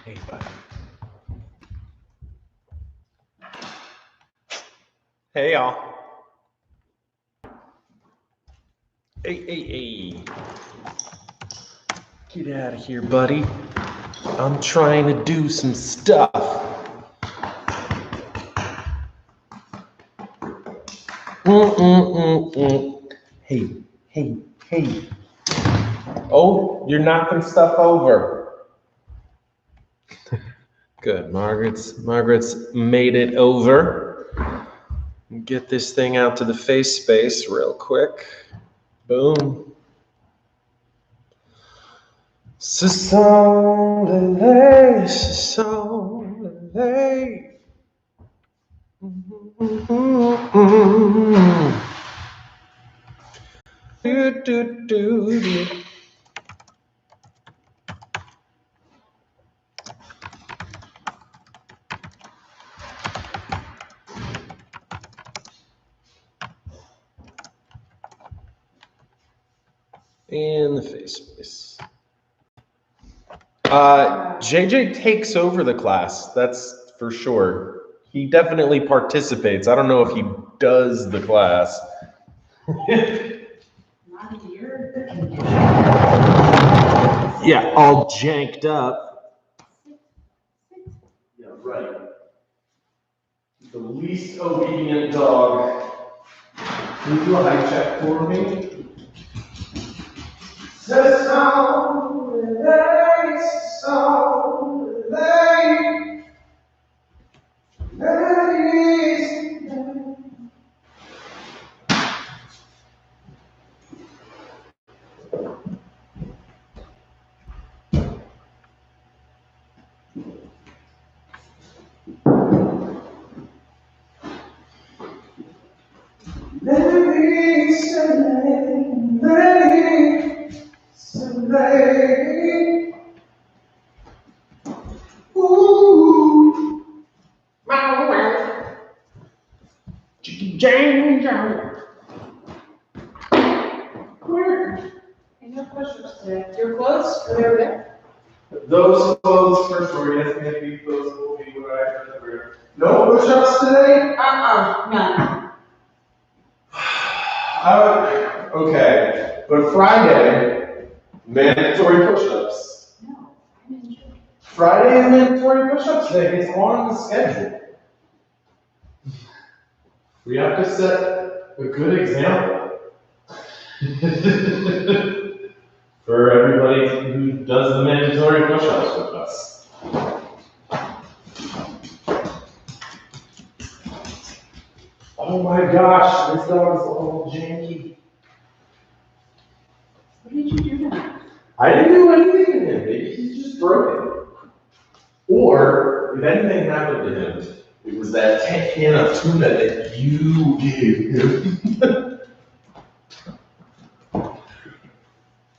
Hey, buddy. Hey, y'all. Hey. Get out of here, buddy. I'm trying to do some stuff. Hey. Oh, you're knocking stuff over. Good. Margaret's made it over. Get this thing out to the face space real quick. Boom. Ce sont les. Do. In the face space. JJ takes over the class, that's for sure. He definitely participates. I don't know if he does the class. Not a year. Yeah, all janked up. Yeah, right. The least obedient dog. Can you do a high check for me? No push-ups today. Your clothes? Are they over there? Those clothes for sure, yes, maybe those will be what I prefer. No push-ups today? None. Okay, but Friday, mandatory push-ups. No, I didn't. Friday is mandatory push-ups day. It's on the schedule. We have to set a good example for everybody who does the mandatory push-ups with us. Oh my gosh, this dog is all janky. What did you do to him? I didn't do anything to him. Maybe he's just broken. Or if anything happened to him, it was that can of tuna that you gave him.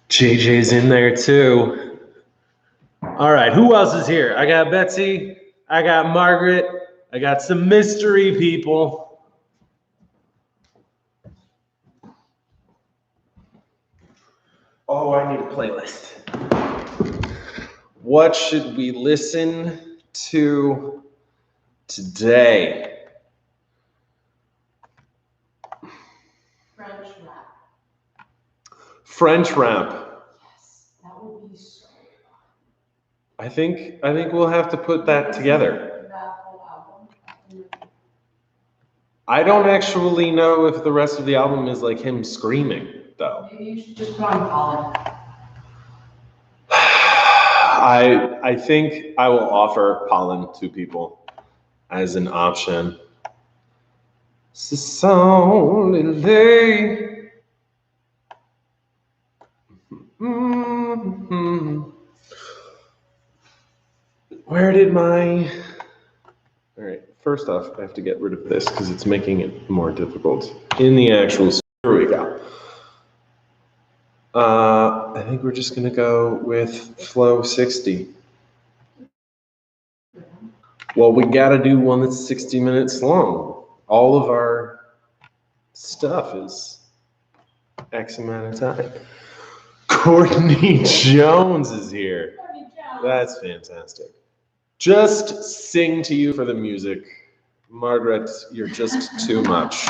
JJ's in there too. All right, who else is here? I got Betsy, I got Margaret, I got some mystery people. Oh, I need a playlist. What should we listen to today? French rap. French rap. Yes, that would be so fun. I think we'll have to put that together. That whole album. I don't actually know if the rest of the album is like him screaming, though. Maybe you should just put on Colin. I think I will offer pollen to people as an option. Ce sont les. Where did my... All right, first off, I have to get rid of this because it's making it more difficult in the actual... Here we go. I think we're just going to go with Flow 60. Well, we got to do one that's 60 minutes long. All of our stuff is X amount of time. Courtney Jones is here. That's fantastic. Just sing to you for the music. Margaret, you're just too much.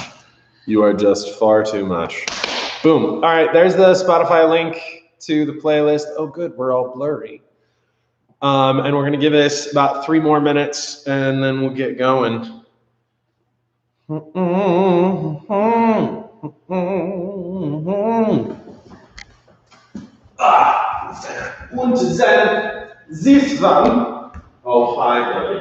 You are just far too much. Boom. All right, there's the Spotify link to the playlist. Oh, good, we're all blurry. And we're going to give this about 3 more minutes, and then we'll get going. Und then this one. Oh, hi, buddy.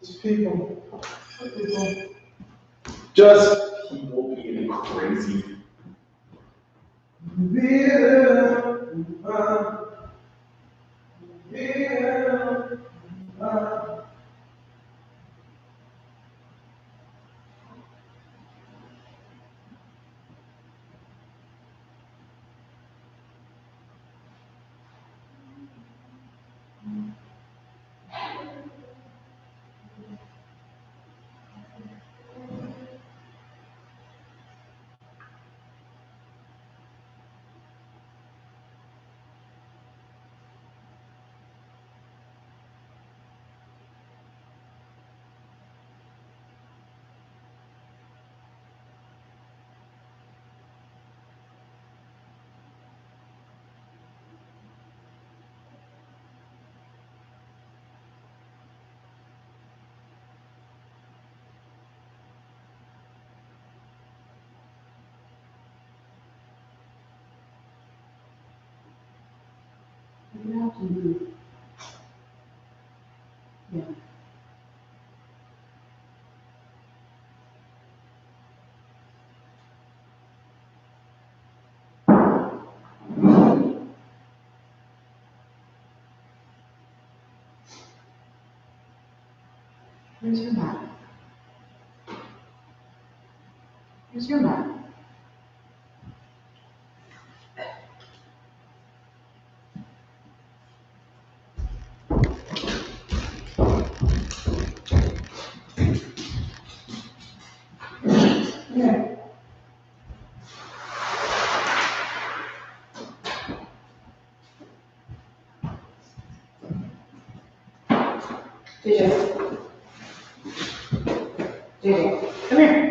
Just people. Just people being crazy. You have to move. Yeah. Where's your map? Where's your map? Yeah. JJ. JJ, come here.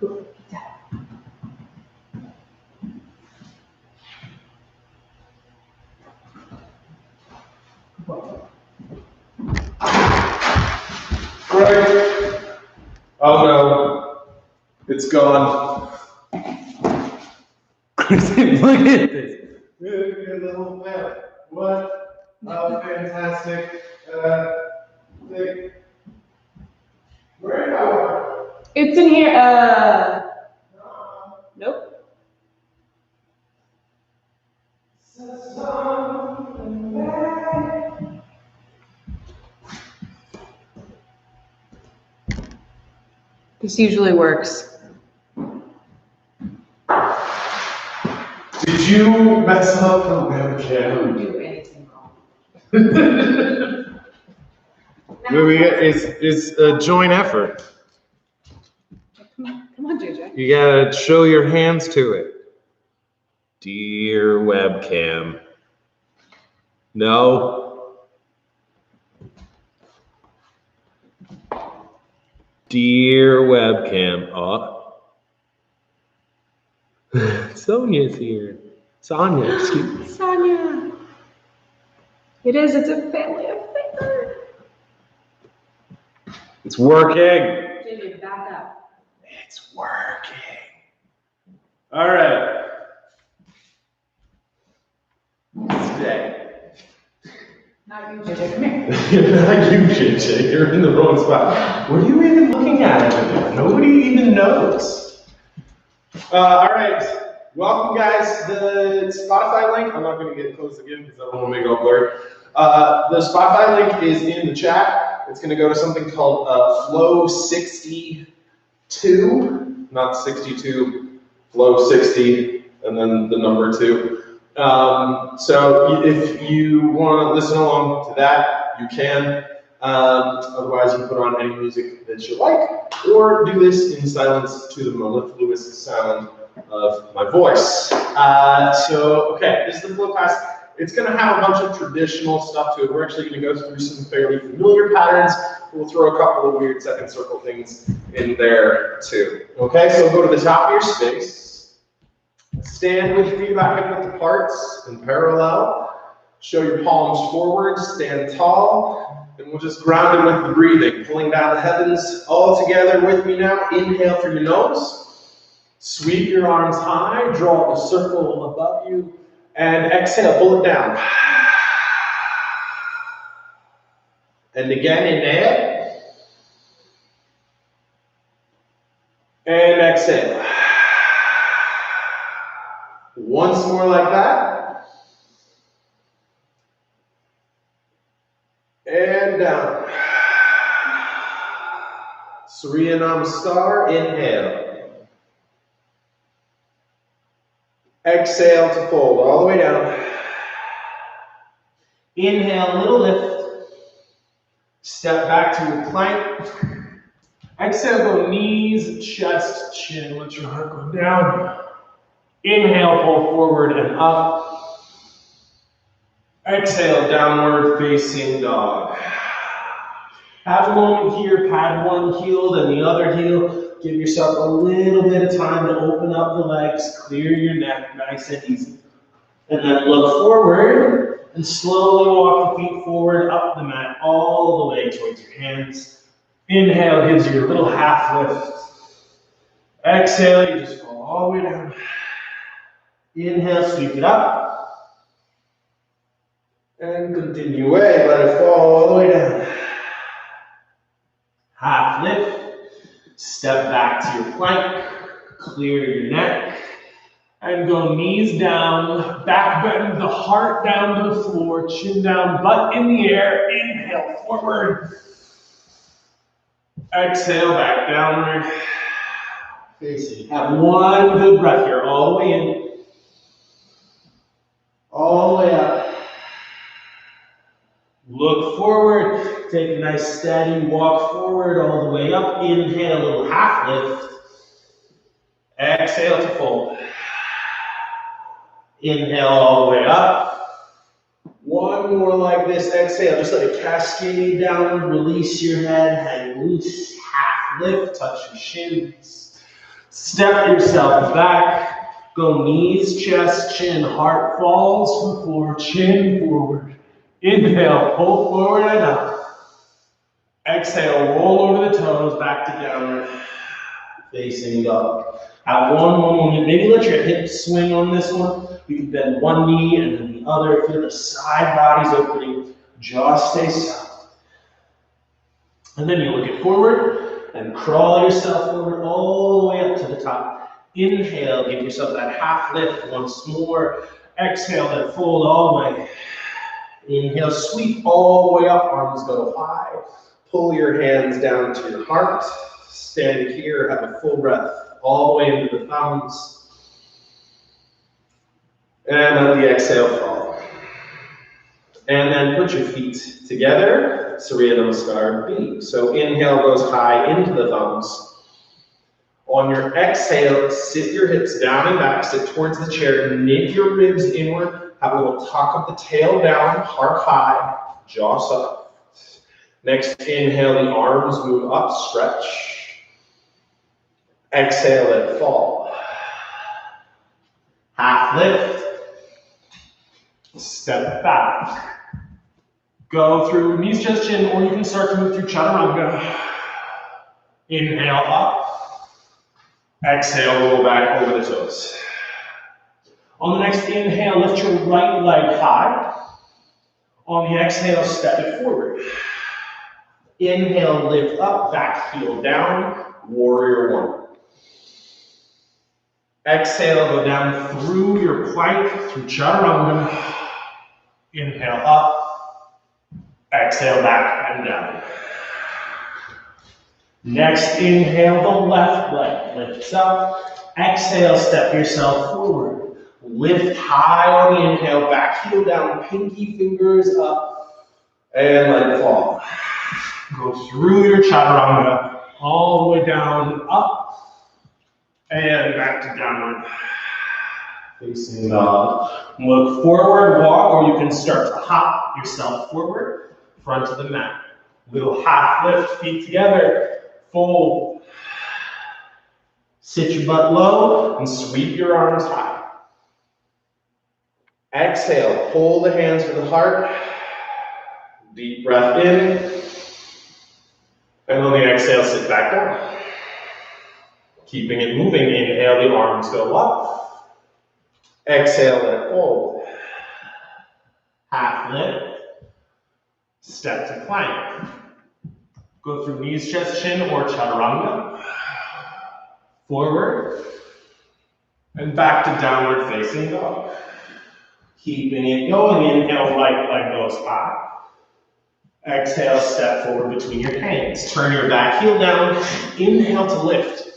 Go, get down. Whoa. Greg. Oh no. It's gone. Look at this. Here's the whole family. What? Oh, fantastic. Thing. Where are It's in here. Nope. This usually works. Did you mess up the I webcam? don't do anything wrong. It's a joint effort. Come on, JJ. You gotta show your hands to it. Dear webcam. No. Dear webcam. Oh. Sonia's here. Sonia, excuse me. Sonia. It is. It's a family affair. It's working. JJ, back up. It's working. All right. Stay. Not you, JJ. Come here. Not you, JJ. You're in the wrong spot. What are you even looking at over there? Nobody even knows. All right, welcome guys. The Spotify link, I'm not going to get close again because I don't want to make it all blurry. The Spotify link is in the chat. It's going to go to something called Flow 62, not 62, Flow 60, and then the number 2. So if you want to listen along to that, you can. Otherwise, you can put on any music that you like, or do this in silence to the mellifluous sound of my voice. Okay, this is the flow class. It's going to have a bunch of traditional stuff to it. We're actually going to go through some fairly familiar patterns. We'll throw a couple of weird second circle things in there too. Okay, so go to the top of your space. Stand with your feet about hip width apart in parallel. Show your palms forward, stand tall. And we'll just ground it with the breathing, pulling down the heavens all together with me now. Inhale through your nose. Sweep your arms high, draw a circle above you, and exhale, pull it down. And again, inhale. And exhale. Once more like that. And down. Surya Namaskar, inhale. Exhale to fold all the way down. Inhale, little lift. Step back to your plank. Exhale, go knees, chest, chin. Let your heart go down. Inhale, pull forward and up. Exhale, downward facing dog. Have a moment here, pad one heel, then the other heel. Give yourself a little bit of time to open up the legs, clear your neck, nice and easy. And then look forward and slowly walk the feet forward up the mat all the way towards your hands. Inhale gives you a little half lift. Exhale, you just fall all the way down. Inhale, sweep it up. And continue away, let it fall all the way down. Half lift. Step back to your plank, clear your neck, and go knees down, back bend the heart down to the floor, chin down, butt in the air, inhale forward. Exhale back downward. Facing. Have one good breath here, all the way in, all the way up. Look forward. Take a nice steady walk forward all the way up. Inhale, a little half lift. Exhale to fold. Inhale all the way up. One more like this. Exhale, just let it cascade downward. Release your head, hang loose. Half lift, touch your shins. Step yourself back. Go knees, chest, chin. Heart falls to the floor, chin forward. Inhale, pull forward and up. Exhale, roll over the toes, back to downward, facing dog. Have one more moment. Maybe let your hips swing on this one. You can bend one knee and then the other. Feel the side bodies opening. Jaw stays soft. And then you look it forward and crawl yourself forward all the way up to the top. Inhale, give yourself that half lift once more. Exhale, then fold all the way. Inhale, sweep all the way up, arms go high. Pull your hands down to your heart. Stand here, have a full breath all the way into the thumbs. And let the exhale fall. And then put your feet together, Surya Namaskar B. So inhale goes high into the thumbs. On your exhale, sit your hips down and back, sit towards the chair, knit your ribs inward. Have a little tuck of the tail down, heart high, jaw soft. Next, inhale, the arms move up, stretch. Exhale, let it fall. Half lift. Step back. Go through knees, chest, chin, or you can start to move through chaturanga. Inhale up. Exhale, roll back over the toes. On the next inhale, lift your right leg high. On the exhale, step it forward. Inhale, lift up, back heel down, warrior one. Exhale, go down through your plank, through chaturanga. Inhale up, exhale back and down. Next inhale, the left leg lifts up. Exhale, step yourself forward. Lift high on the inhale, back heel down, pinky fingers up, and let it fall. Go through your chaturanga, all the way down, up, and back to downward facing dog. Look forward, walk, or you can start to hop yourself forward, front of the mat. Little half lift, feet together, fold. Sit your butt low and sweep your arms high. Exhale, hold the hands for the heart. Deep breath in. And on the exhale, sit back down. Keeping it moving, inhale, the arms go up. Exhale, let it fold. Half lift. Step to plank. Go through knees, chest, chin, or chaturanga. Forward. And back to downward facing dog. Keeping it going, inhale, right leg goes high. Exhale, step forward between your hands. Turn your back heel down. Inhale to lift.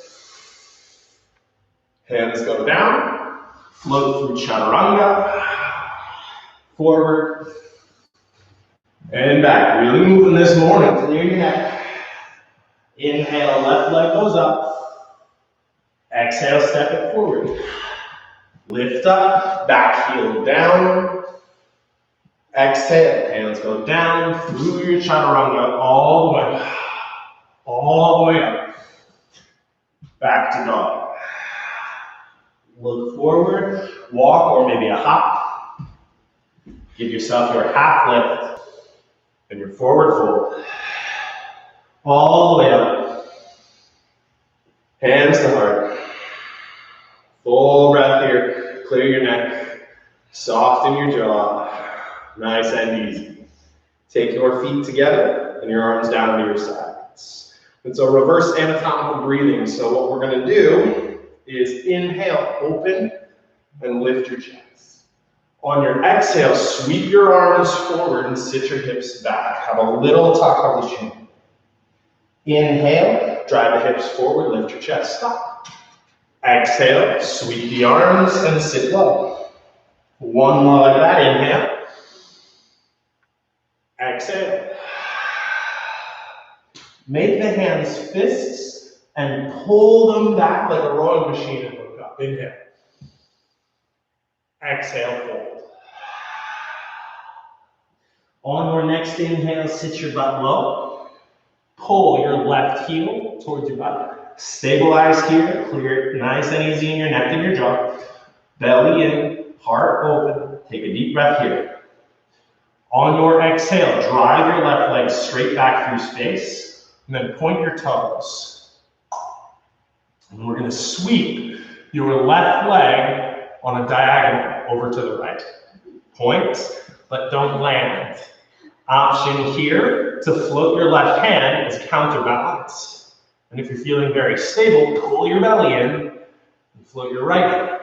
Hands go down. Float through chaturanga. Forward. And back. Really moving this morning. Clear your neck. Inhale, left leg goes up. Exhale, step it forward. Lift up, back heel down. Exhale, hands go down through your chaturanga all the way up. Back to dog. Look forward, walk, or maybe a hop. Give yourself your half lift and your forward fold. All the way up. Hands to heart. Full breath here. Clear your neck. Soften your jaw. Nice and easy. Take your feet together and your arms down to your sides. It's a reverse anatomical breathing. So what we're going to do is inhale, open, and lift your chest. On your exhale, sweep your arms forward and sit your hips back. Have a little tuck of the chin. Inhale, drive the hips forward, lift your chest, stop. Exhale, sweep the arms and sit low. One more like that, inhale. Exhale. Make the hands fists and pull them back like a rowing machine and look up. Inhale. Exhale, fold. On your next inhale, sit your butt low. Pull your left heel towards your butt. Stabilize here, clear it nice and easy in your neck and your jaw. Belly in, heart open. Take a deep breath here. On your exhale, drive your left leg straight back through space, and then point your toes. And we're going to sweep your left leg on a diagonal over to the right. Point, but don't land. Option here to float your left hand as counterbalance. And if you're feeling very stable, pull your belly in and float your right hand.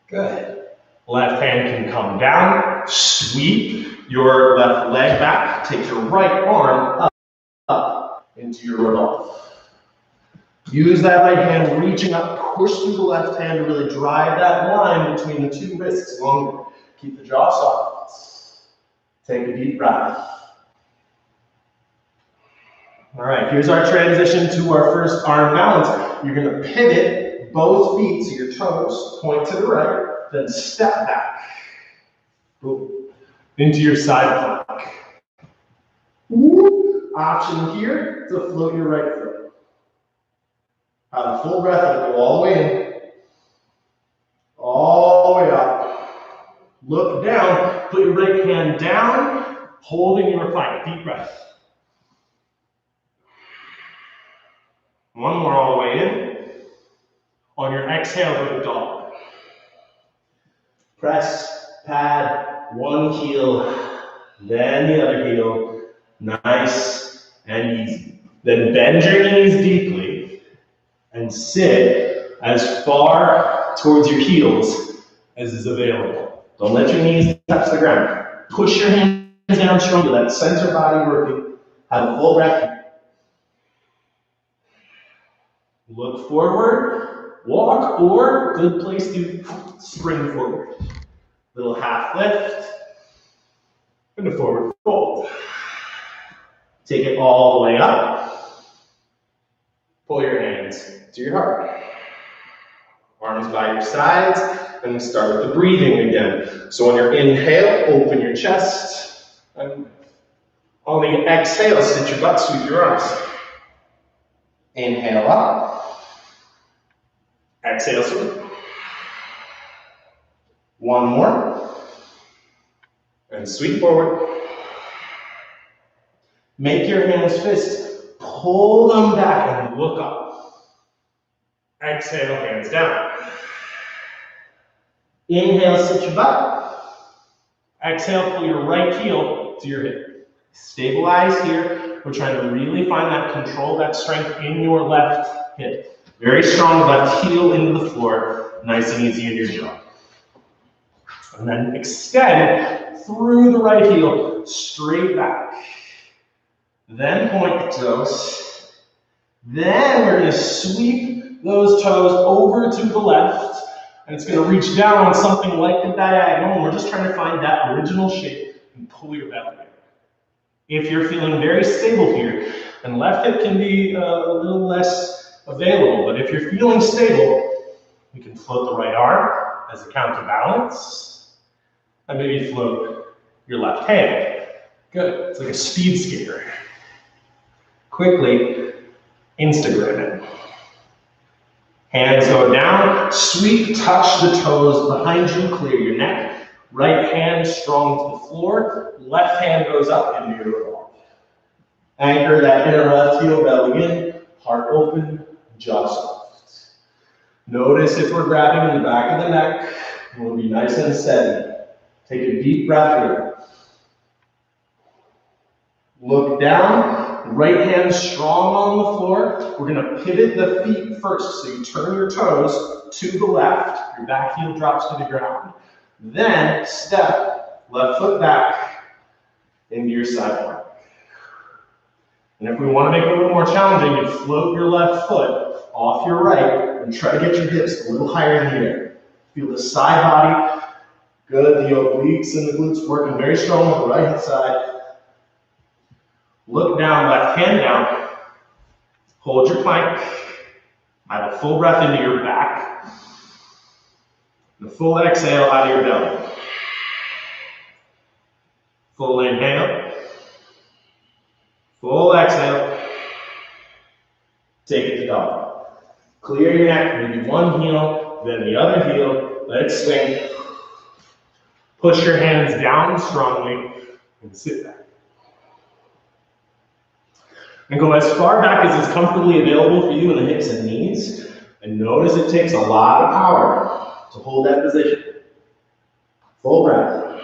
Good. Left hand can come down, sweep your left leg back, take your right arm up into your revolve. Use that right hand reaching up, push through the left hand to really drive that line between the two wrists longer. Keep the jaw soft. Take a deep breath. All right, here's our transition to our first arm balance. You're going to pivot both feet, so your toes point to the right, then step back. Boom. Into your side plank. Option here to float your right foot. Have a full breath and go all the way in. All the way up. Look down, put your right hand down, holding your plank. Deep breath. One more all the way in. On your exhale, go to dog. Press, pad, one heel, then the other heel. Nice and easy. Then bend your knees deeply and sit as far towards your heels as is available. Don't let your knees touch the ground. Push your hands down strong. Let center body working. Have a full breath. Look forward, walk, or good place to spring forward. Little half lift, and a forward fold. Take it all the way up. Pull your hands to your heart. Arms by your sides, and start with the breathing again. So on your inhale, open your chest. And on the exhale, sit your butt, sweep your arms. Inhale up. Exhale, sweep. One more. And sweep forward. Make your hands fists. Pull them back and look up. Exhale, hands down. Inhale, sit your butt. Exhale, pull your right heel to your hip. Stabilize here. We're trying to really find that control, that strength in your left hip. Very strong left heel into the floor. Nice and easy in your jaw. And then extend through the right heel, straight back. Then point the toes. Then we're going to sweep those toes over to the left. And it's going to reach down on something like the diagonal. And we're just trying to find that original shape and pull your belly in. If you're feeling very stable here, then left hip can be a little less available. But if you're feeling stable, you can float the right arm as a counterbalance. And maybe float your left hand. Good. It's like a speed skater. Quickly Instagram it. Hands go down, sweep, touch the toes behind you, clear your neck. Right hand strong to the floor, left hand goes up into your arm. Anchor that inner left heel, belly in, heart open, jaw soft. Notice if we're grabbing in the back of the neck, we'll be nice and steady. Take a deep breath here. Look down, right hand strong on the floor. We're going to pivot the feet first. So you turn your toes to the left. Your back heel drops to the ground. Then step left foot back into your side plank. And if we want to make it a little more challenging, you float your left foot off your right and try to get your hips a little higher in the air. Feel the side body. Good. The obliques and the glutes working very strong on the right hand side. Look down, left hand down. Hold your plank. Have a full breath into your back. The full exhale out of your belly. Full inhale. Full exhale. Take it to dog. Clear your neck, maybe one heel, then the other heel. Let it swing. Push your hands down strongly and sit back. And go as far back as is comfortably available for you in the hips and knees. And notice it takes a lot of power to hold that position. Full breath.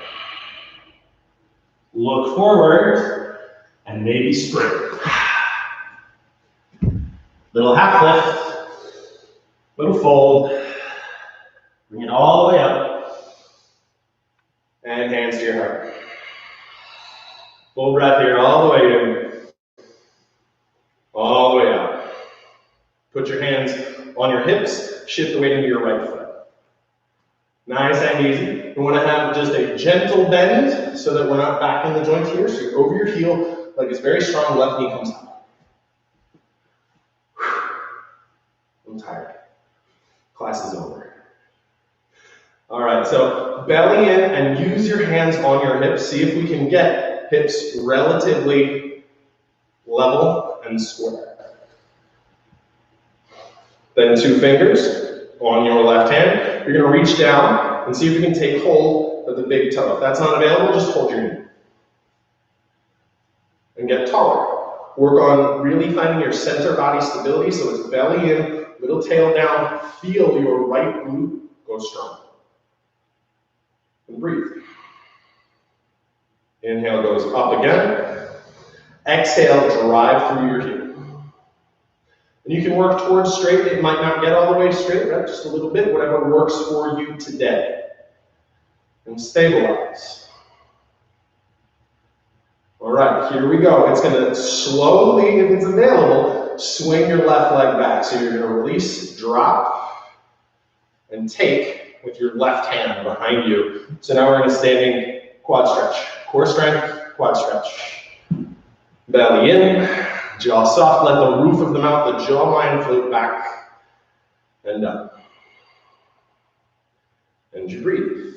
Look forward and maybe spring. Little half lift. Little fold. Bring it all the way up. And hands to your heart. Full breath here all the way in. All the way out. Put your hands on your hips, shift the weight into your right foot. Nice and easy. We want to have just a gentle bend so that we're not back in the joint here. So you're over your heel, like it's very strong, left knee comes up. I'm tired. Class is over. All right, so belly in and use your hands on your hips. See if we can get hips relatively level and square. Then 2 fingers on your left hand. You're going to reach down and see if you can take hold of the big toe. If that's not available, just hold your knee. And get taller. Work on really finding your center body stability so it's belly in, little tail down. Feel your right glute go strong. And breathe. Inhale goes up again. Exhale, drive through your heel. And you can work towards straight. It might not get all the way straight, right? Just a little bit, whatever works for you today. And stabilize. All right, here we go. It's gonna slowly, if it's available, swing your left leg back. So you're gonna release, drop, and take with your left hand behind you. So now we're in a standing quad stretch. Core strength, quad stretch. Belly in, jaw soft, let the roof of the mouth, the jawline float back and up. And you breathe.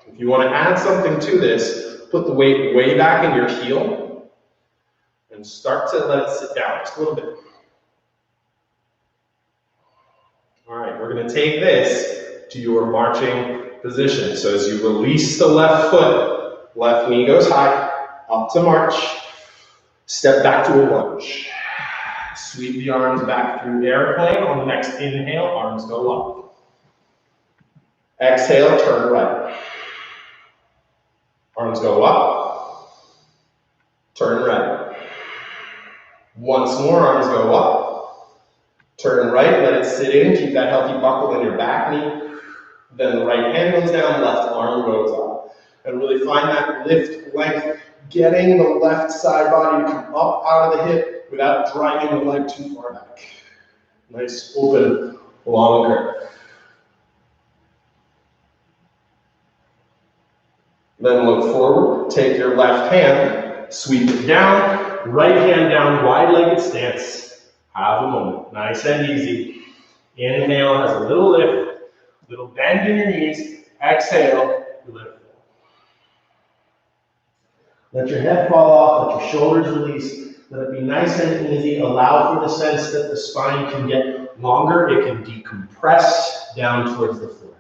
If you want to add something to this, put the weight way back in your heel and start to let it sit down just a little bit. All right, we're going to take this to your marching position. So as you release the left foot, left knee goes high, up to march, step back to a lunge. Sweep the arms back through airplane. On the next inhale, arms go up. Exhale, turn right. Arms go up, turn right. Once more, arms go up, turn right, let it sit in, keep that healthy buckle in your back knee. Then the right hand goes down, left arm goes up. And really find that lift length, getting the left side body to come up out of the hip without driving the leg too far back. Nice, open, long curve. Then look forward, take your left hand, sweep it down, right hand down, wide-legged stance. Have a moment, nice and easy. Inhale has a little lift, little bend in your knees. Exhale, lift. Let your head fall off, let your shoulders release. Let it be nice and easy. Allow for the sense that the spine can get longer. It can decompress down towards the floor.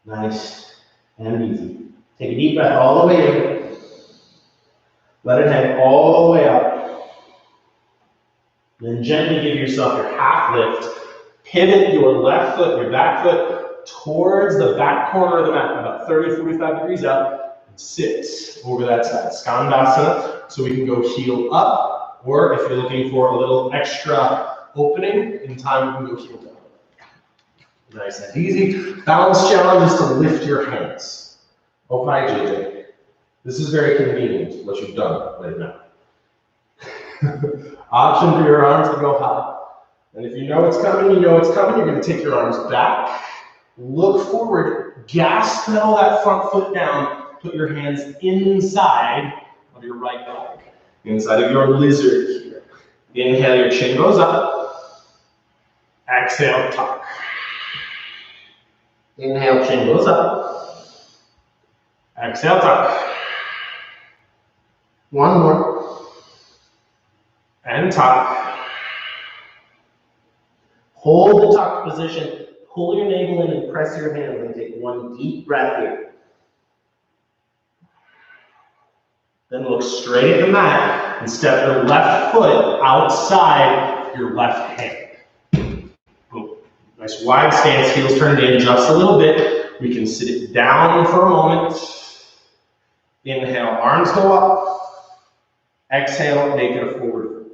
Nice and easy. Take a deep breath all the way in. Let it hang all the way up. Then gently give yourself your half lift. Pivot your left foot, your back foot, towards the back corner of the mat, about 30, 45 degrees out, and sit over that side. Skandasana, so we can go heel up, or if you're looking for a little extra opening in time, we can go heel down. Nice and easy. Balance challenge is to lift your hands. Oh, hi, JJ. This is very convenient, what you've done right now. Option for your arms to go high. And if you know it's coming, you know it's coming, you're going to take your arms back, look forward, gas pedal that front foot down, put your hands inside of your right leg, inside of your lizard here. Inhale, your chin goes up. Exhale, tuck. Inhale, chin goes up. Exhale, tuck. One more. And tuck. Hold the tuck position. Pull your navel in and press your hands and take one deep breath here. Then look straight at the mat and step your left foot outside your left hand. Boom. Nice wide stance, heels turned in just a little bit. We can sit it down for a moment. Inhale, arms go up. Exhale, make it a forward fold.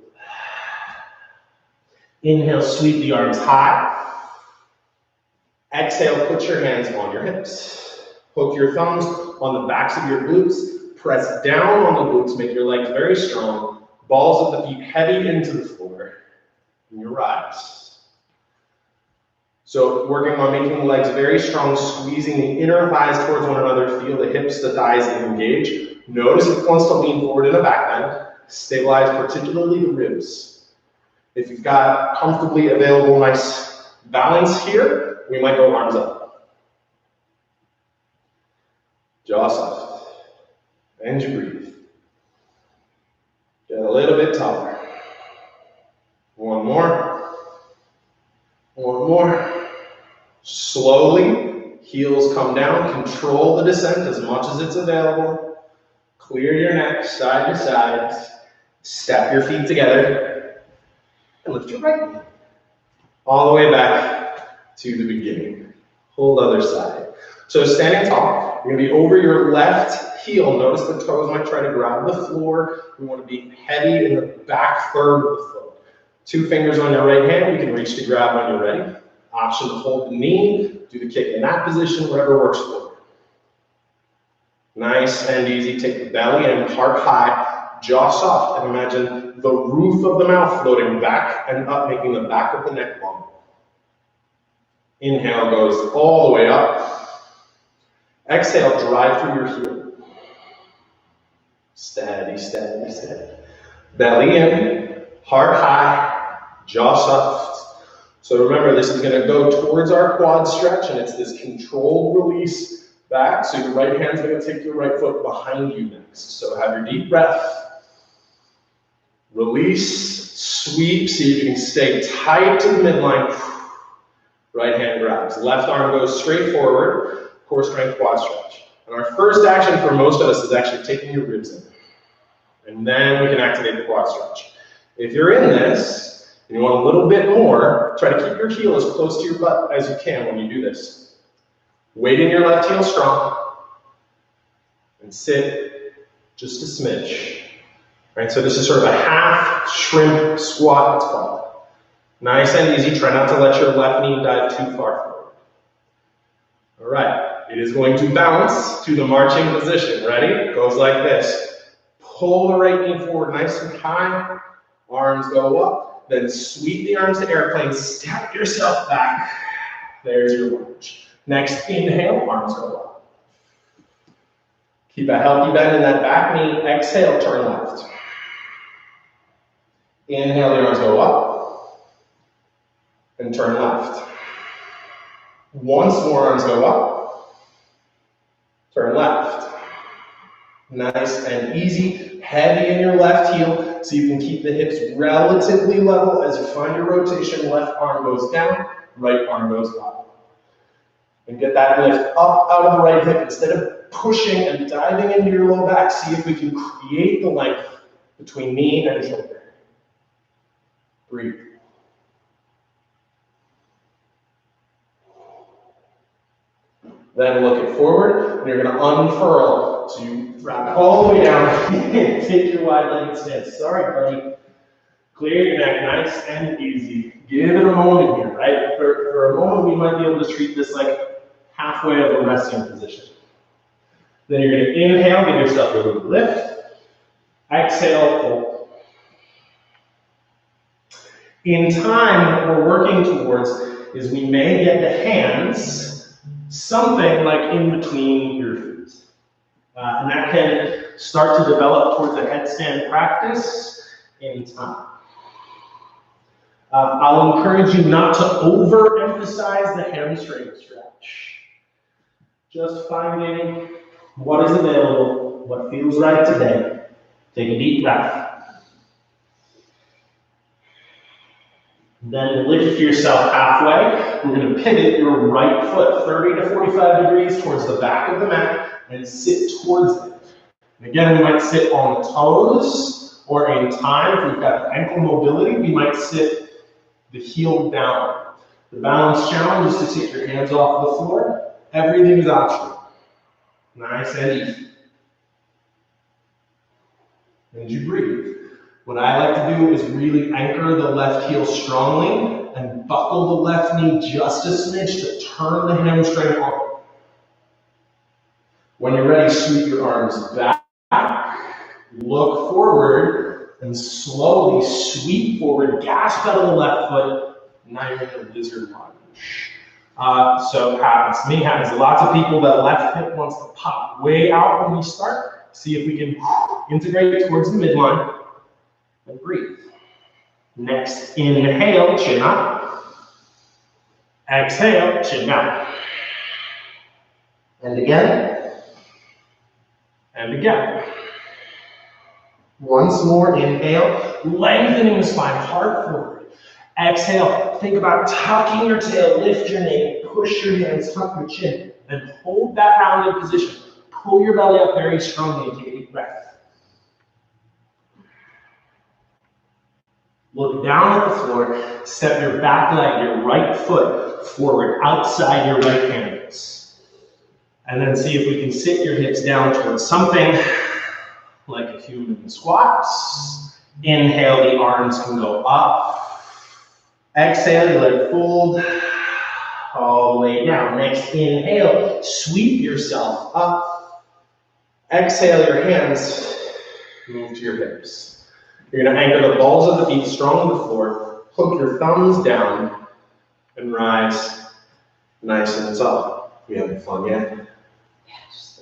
Inhale, sweep the arms high. Exhale, put your hands on your hips. Hook your thumbs on the backs of your glutes. Press down on the glutes, make your legs very strong. Balls of the feet heavy into the floor. And you rise. So working on making the legs very strong, squeezing the inner thighs towards one another. Feel the hips, the thighs engage. Notice if it wants to lean forward in a back bend. Stabilize particularly the ribs. If you've got comfortably available nice balance here, we might go arms up. Jaw soft. And you breathe. Get a little bit taller. One more. One more. Slowly, heels come down. Control the descent as much as it's available. Clear your neck, side to side. Step your feet together. And lift your right knee. All the way back to the beginning. Hold other side. So standing tall, you're going to be over your left heel. Notice the toes might try to grab the floor. We want to be heavy in the back third of the foot. 2 fingers on your right hand, you can reach to grab when you're ready. Option to hold the knee, do the kick in that position, whatever works for you. Nice and easy. Take the belly and heart high, jaw soft, and imagine the roof of the mouth floating back and up, making the back of the neck long. Inhale goes all the way up. Exhale, drive through your heel. Steady, steady, steady. Belly in, heart high, jaw soft. So remember, this is going to go towards our quad stretch, and it's this controlled release back. So your right hand's going to take your right foot behind you next. So have your deep breath. Release, sweep, see if you can stay tight to the midline. Right hand grabs. Left arm goes straight forward, core strength quad stretch. And our first action for most of us is actually taking your ribs in. And then we can activate the quad stretch. If you're in this, and you want a little bit more, try to keep your heel as close to your butt as you can when you do this. Weight in your left heel strong. And sit just a smidge. Right, so this is sort of a half shrimp squat, it's called. Nice and easy. Try not to let your left knee dive too far forward. All right, it is going to bounce to the marching position. Ready? It goes like this. Pull the right knee forward nice and high. Arms go up. Then sweep the arms to airplane. Step yourself back. There's your lunge. Next, inhale, arms go up. Keep a healthy bend in that back knee. Exhale, turn left. Inhale, the arms go up. And turn left. Once more, arms go up. Turn left. Nice and easy. Heavy in your left heel so you can keep the hips relatively level as you find your rotation. Left arm goes down, right arm goes up. And get that lift up out of the right hip. Instead of pushing and diving into your low back, see if we can create the length between knee and shoulder. Breathe. Then look it forward, and you're going to unfurl. So you wrap all the way down, take your wide-legged stance. Sorry, buddy. Clear your neck, nice and easy. Give it a moment here, right? For a moment, we might be able to treat this like halfway of a resting position. Then you're going to inhale, give yourself a little lift. Exhale, pull. In time, what we're working towards is we may get the hands something like in between your feet. And that can start to develop towards a headstand practice in time. I'll encourage you not to overemphasize the hamstring stretch. Just finding what is available, what feels right today. Take a deep breath. Then lift yourself halfway. We're going to pivot your right foot 30 to 45 degrees towards the back of the mat and sit towards it. And again, we might sit on the toes, or in time, if we've got ankle mobility, we might sit the heel down. The balance challenge is to take your hands off the floor. Everything is optional. Nice and easy. And you breathe. What I like to do is really anchor the left heel strongly and buckle the left knee just a smidge to turn the hamstring on. When you're ready, sweep your arms back, look forward, and slowly sweep forward, gas pedal the left foot. Now you're in a lizard lunge. So it happens to me, happens to lots of people. That left hip wants to pop way out when we start. See if we can integrate towards the midline. And breathe. Next, inhale, chin up. Exhale, chin down. And again. And again. Once more, inhale, lengthening the spine, heart forward. Exhale, think about tucking your tail, lift your nape, push your hands, tuck your chin, and hold that rounded position. Pull your belly up very strongly and take a deep breath. Look down at the floor, step your back leg, your right foot forward, outside your right hands. And then see if we can sit your hips down towards something like a human squat. Inhale, the arms can go up. Exhale, you let it fold all the way down. Next inhale, sweep yourself up. Exhale, your hands move to your hips. You're gonna anchor the balls of the feet strong to the floor. Hook your thumbs down and rise nice and tall. We having fun yet? Yeah, just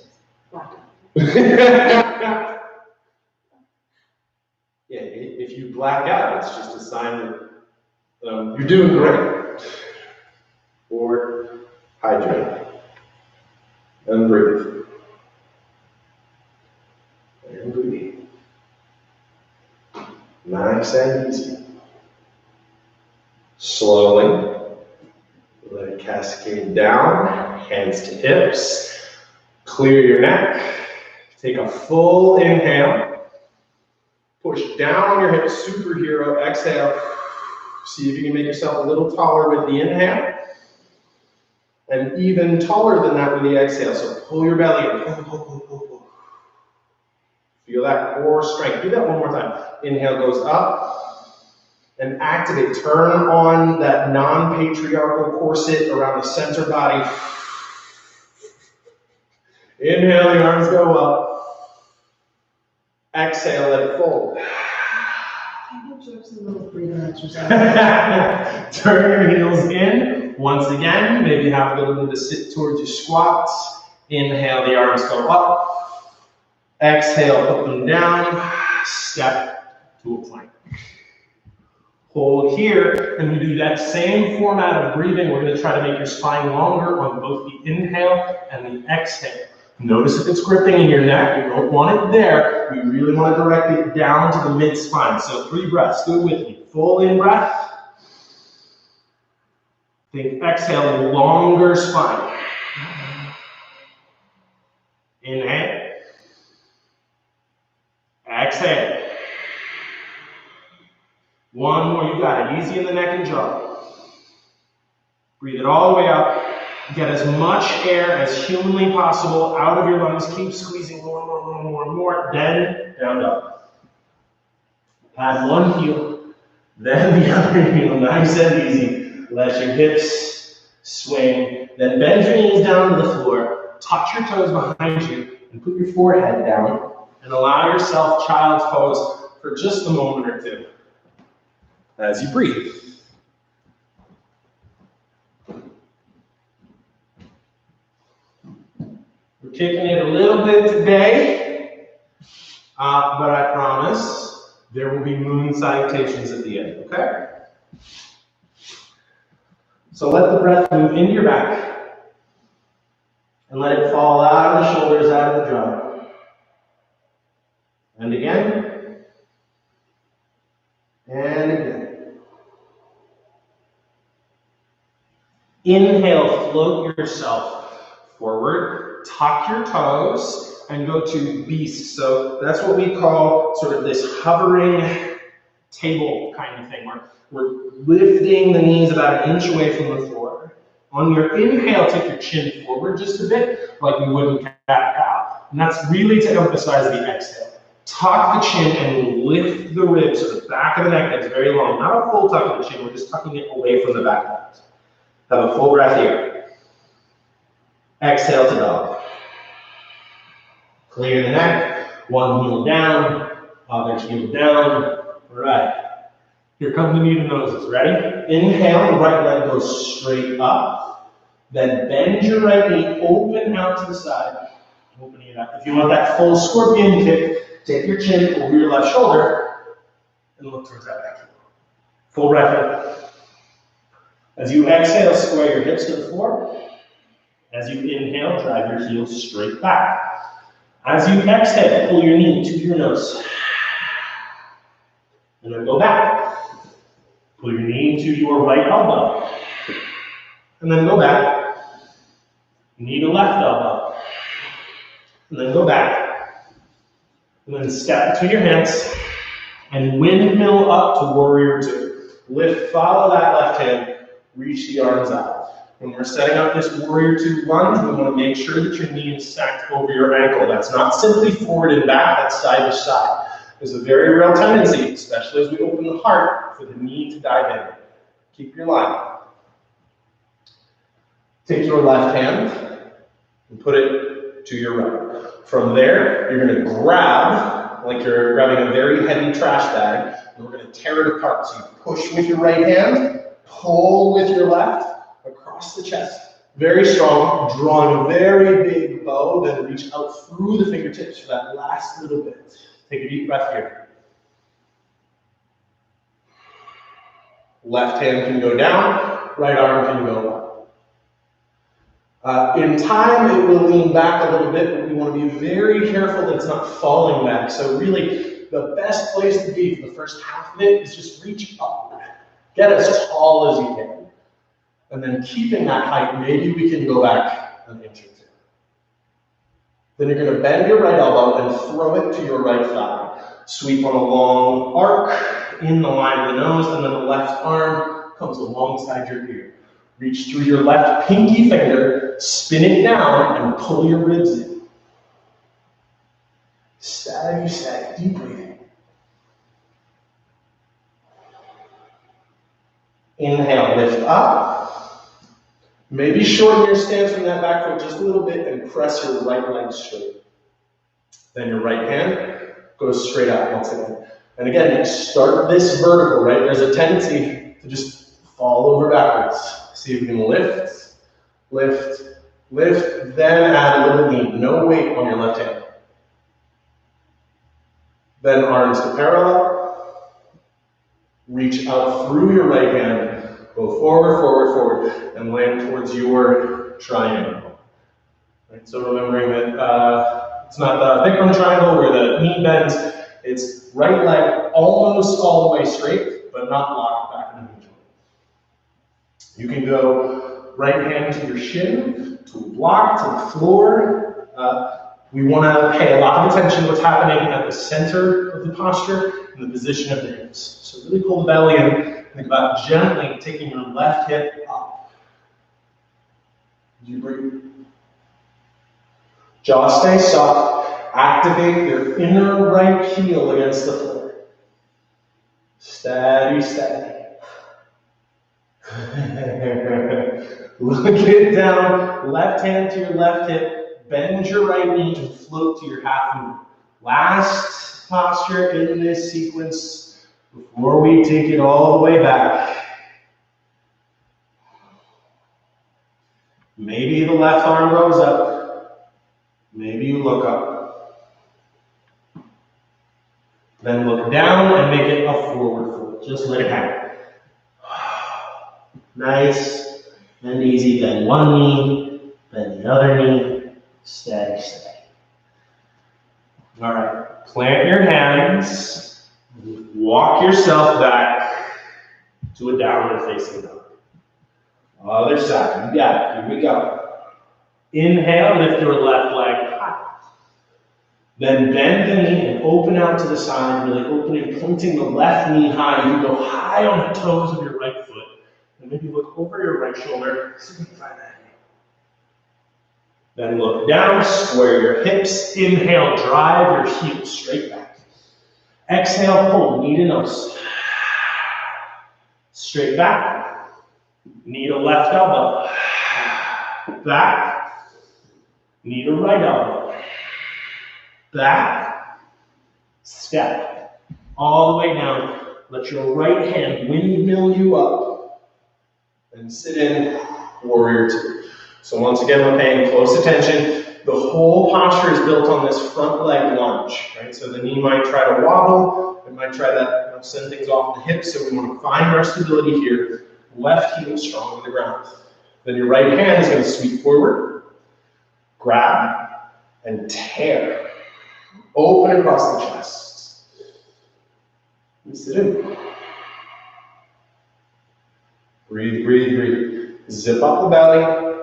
black out. Yeah, if you black out, it's just a sign that you're doing great. Or hydrate and breathe. And breathe. Nice and easy. Slowly, let it cascade down, hands to hips. Clear your neck. Take a full inhale. Push down on your hips, superhero. Exhale. See if you can make yourself a little taller with the inhale. And even taller than that with the exhale. So pull your belly in. Pull, pull, pull, pull, pull. Feel that core strength. Do that one more time. Inhale goes up. And activate. Turn on that non-patriarchal corset around the center body. Inhale, the arms go up. Exhale, let it fold. I think Jeff's a little breathing exercise. Turn your heels in. Once again, maybe have a little bit of sit towards your squats. Inhale, the arms go up. Exhale, put them down. Step to a plank. Hold here, and we do that same format of breathing. We're going to try to make your spine longer on both the inhale and the exhale. Notice if it's gripping in your neck. You don't want it there. We really want to direct it down to the mid-spine. So 3 breaths. Do it with me. Full in breath. Think exhale, longer spine. Inhale. Exhale. One more, you got it. Easy in the neck and jaw. Breathe it all the way up. Get as much air as humanly possible out of your lungs. Keep squeezing more, more, more, more, more. Then down dog. Pad one heel, then the other heel. Nice and easy. Let your hips swing. Then bend your knees down to the floor. Touch your toes behind you and put your forehead down. And allow yourself child's pose for just a moment or two as you breathe. We're kicking it a little bit today, but I promise there will be moon salutations at the end, okay? So let the breath move into your back and let it fall out of the shoulders, out of the jaw. And again. And again. Inhale, float yourself forward, tuck your toes, and go to beast. So that's what we call sort of this hovering table kind of thing, where we're lifting the knees about an inch away from the floor. On your inhale, take your chin forward just a bit, like we would in cat-cow. And that's really to emphasize the exhale. Tuck the chin and lift the ribs, so the back of the neck that's very long. Not a full tuck of the chin, we're just tucking it away from the back of it. Have a full breath here. Exhale to dog. Clear the neck. One heel down, other heel down. All right. Here come the knee to noses. Ready? Inhale, the right leg goes straight up. Then bend your right knee, open out to the side. Opening it up. If you want that full scorpion kick, take your chin over your left shoulder and look towards that back heel. Full breath in. As you exhale, square your hips to the floor. As you inhale, drive your heels straight back. As you exhale, pull your knee to your nose. And then go back. Pull your knee to your right elbow. And then go back. Knee to left elbow. And then go back. And then step between your hands. And windmill up to warrior 2. Lift, follow that left hand. Reach the arms out. When we're setting up this warrior two lunge, we want to make sure that your knee is stacked over your ankle. That's not simply forward and back, that's side to side. There's a very real tendency, especially as we open the heart, for the knee to dive in. Keep your line. Take your left hand and put it to your right. From there, you're going to grab, like you're grabbing a very heavy trash bag, and we're going to tear it apart. So you push with your right hand, pull with your left, across the chest. Very strong, drawing a very big bow, then reach out through the fingertips for that last little bit. Take a deep breath here. Left hand can go down, right arm can go up. In time, it will lean back a little bit, but we want to be very careful that it's not falling back. So really, the best place to be for the first half of it is just reach up. Get as tall as you can. And then keeping that height, maybe we can go back an inch or two. Then you're going to bend your right elbow and throw it to your right thigh. Sweep on a long arc in the line of the nose, and then the left arm comes alongside your ear. Reach through your left pinky finger, spin it down, and pull your ribs in. Steady, steady, deep breathing. Inhale, lift up. Maybe shorten your stance from that back foot just a little bit and press your right leg straight. Then your right hand goes straight out once again. And again, start this vertical, right? There's a tendency to just fall over backwards. See if you can lift, lift, lift, then add a little knee. No weight on your left hand. Then arms to parallel. Reach out through your right hand. Go forward, forward, forward, and land towards your triangle. Right, so remembering that it's not the Bikram triangle where the knee bends. It's right leg almost all the way straight, but not locked back in the knee joint. You can go right hand to your shin, to a block, to the floor. We want to pay a lot of attention to what's happening at the center of the posture and the position of the hips. So really pull the belly in. Think about gently taking your left hip up. You breathe. Jaw stay soft. Activate your inner right heel against the floor. Steady, steady. Look it down, left hand to your left hip, bend your right knee and float to your half move. Last posture in this sequence before we take it all the way back. Maybe the left arm goes up, maybe you look up. Then look down and make it a forward fold. Just let it happen. Nice and easy. Bend one knee, bend the other knee. Steady, steady. All right. Plant your hands. Walk yourself back to a downward facing dog. Other side. You got it. Here we go. Inhale, lift your left leg high. Then bend the knee and open out to the side, really opening, pointing the left knee high. You go high on the toes of your right foot. And maybe look over your right shoulder, signify that. Then look down, square your hips. Inhale, drive your heels straight back. Exhale, pull, knee to nose. Straight back. Knee to left elbow. Back. Knee to right elbow. Back. Step. All the way down. Let your right hand windmill you up. And sit in warrior two. So once again, we're paying close attention. The whole posture is built on this front leg lunge, right? So the knee might try to wobble, it might try to send things off the hips. So we want to find our stability here. Left heel strong on the ground. Then your right hand is going to sweep forward, grab, and tear. Open across the chest. And sit in. Breathe, breathe, breathe. Zip up the belly.